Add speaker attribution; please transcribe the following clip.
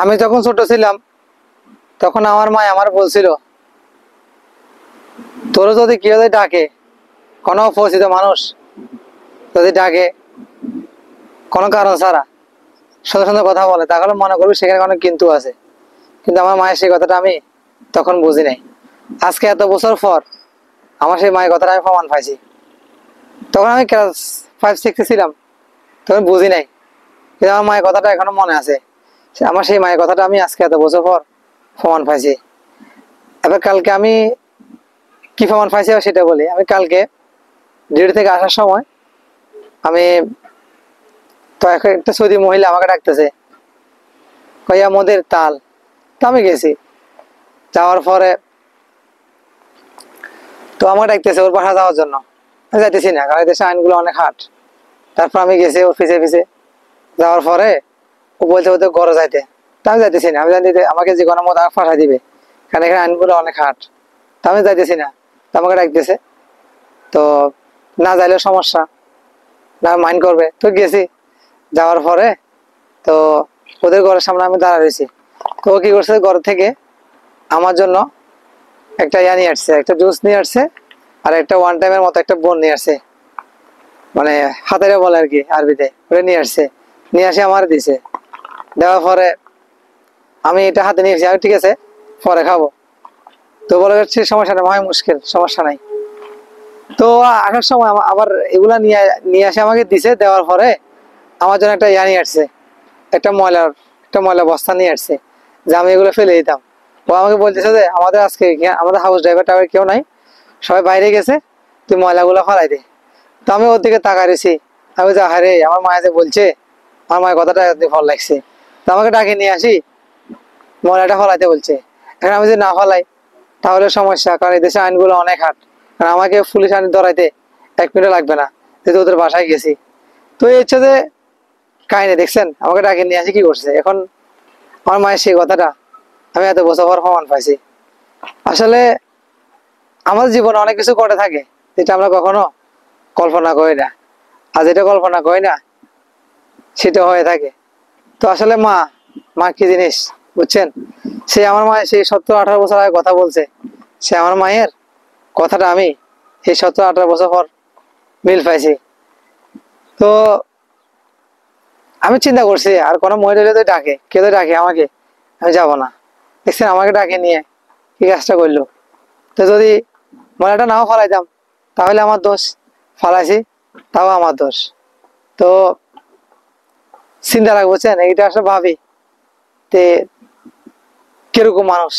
Speaker 1: আমি যখন ছোট ছিলাম তখন আমার মা আমার বলছিল, তোর যদি কেউ যদি ডাকে, কোনো অপরিচিত মানুষ যদি ডাকে কোনো কারণ ছাড়া, সুন্দর সুন্দর কথা বলে, তাহলে মনে করবি সেখানে কোনো কিন্তু আছে। কিন্তু আমার মায়ের সেই কথাটা আমি তখন বুঝি নাই। আজকে এত বছর পর আমার সেই মায়ের কথাটা আমি প্রমাণ পাইছি। তখন আমি ক্লাস 5-6 ছিলাম, তখন বুঝি নাই, কিন্তু আমার মায়ের কথাটা এখনো মনে আছে। আমার সেই মায়ের কথাটা আমি আজকে এত বছর পর প্রমাণ পাইছি। এবার কালকে আমি কি প্রমাণ পাইছি সেটা বলি। আমি কালকে ডিউটি থেকে আসার সময় আমি তো একটা সৌদি মহিলা আমাকে ডাকতেছে, কইয়া মোদের তাল। তো আমি গেছি, যাওয়ার পরে তো আমাকে ডাকতেছে ওর বাসা যাওয়ার জন্য। আমি যাইতেছি না, কারণ দেশে আইনগুলো অনেক হার্ড। তারপর আমি গেছি ওর পিছে পিছে, যাওয়ার পরে ও বলছে ওদের ঘরে যাইতে। তা আমি যাইতেছি না, আমি জানি আমাকে যে কোনো মতো ফাঁসা দিবে, কারণ এখানে আইনগুলো অনেক হার্ড। তা আমি যাইতেছি না, তো আমাকে ডাকতেছে। তো না যাইলে সমস্যা, না মাইন্ড করবে, তো গেছি। যাওয়ার পরে তো ওদের ঘরের সামনে আমি দাঁড়া রয়েছি। তো ও কি করছে, ঘর থেকে আমার জন্য একটা ইয়া নিয়ে আসছে, একটা জুস নিয়ে আসছে, আর একটা ওয়ান টাইমের মতো একটা বোন নিয়ে আসছে, মানে হাতেরে বলে আর কি আরবিতে, ওটা নিয়ে আসছে। নিয়ে আসে আমার দিছে। দেওয়ার পরে আমি এটা হাতে নিয়েছি, আমি ঠিক আছে পরে খাবো। তো বলে যাচ্ছে সমস্যা নেই, মহা মুশকিল, সমস্যা নাই। তো আসার সময় আবার এগুলা নিয়ে নিয়ে আসে আমাকে দিছে। দেওয়ার পরে আমার জন্য একটা ইয়া নিয়ে আসছে, একটা ময়লা বস্তা নিয়ে আসছে, যে আমি এগুলো ফেলে দিতাম। ও আমাকে বলতেছে যে আমাদের আজকে আমাদের হাউস ড্রাইভার টাইভার কেউ নাই, সবাই বাইরে গেছে, তুই ময়লাগুলো ফেলাই দে। তো আমি ওর দিকে তাকাই রয়েছি। আমি বলছি আরে আমার মায়ে যে বলছে, আমার মায়ের কথাটা ভালো লাগছে। তো আমাকে ডাকে নিয়ে আসি, ময়লাটা ফলাইতে বলছে। এখন আমি যদি না ফলাই তাহলে সমস্যা, কারণ এই দেশে আইনগুলো অনেক হার্ড। কারণ আমাকে পুলিশ আইন ধরাইতে 1 মিনিট লাগবে না, যেহেতু ওদের বাসায় গেছি। তো এই হচ্ছে যে কাহিনী, দেখছেন আমাকে ডাকে নিয়ে আসি কি করছে। এখন আমার মায়ের সেই কথাটা আমি এত বছর পর প্রমাণ পাইছি। আসলে আমাদের জীবনে অনেক কিছু ঘটে থাকে যেটা আমরা কখনো কল্পনা করি না, আর যেটা কল্পনা করি না সেটা হয়ে থাকে। তো আসলে মা মা কি জিনিস বুঝছেন, সে আমার মায়ের সেই 17-18 বছর আগে কথা বলছে, সে আমার মায়ের কথাটা আমি এই 17-18 বছর পর মিল পাইছি। তো আমি চিন্তা করছি আর কোনো মহিলা যদি ডাকে, কেউ যদি ডাকে আমাকে, আমি যাব না। দেখছেন আমাকে ডাকে নিয়ে কি কাজটা করলো। তো যদি ময়লাটা নাও ফালাইতাম তাহলে আমার দোষ, ফালাইছি তাও আমার দোষ। তো চিন্তা রাখবো, বুঝছেন, এইটা আসলে ভাবি তে কিরকম মানুষ।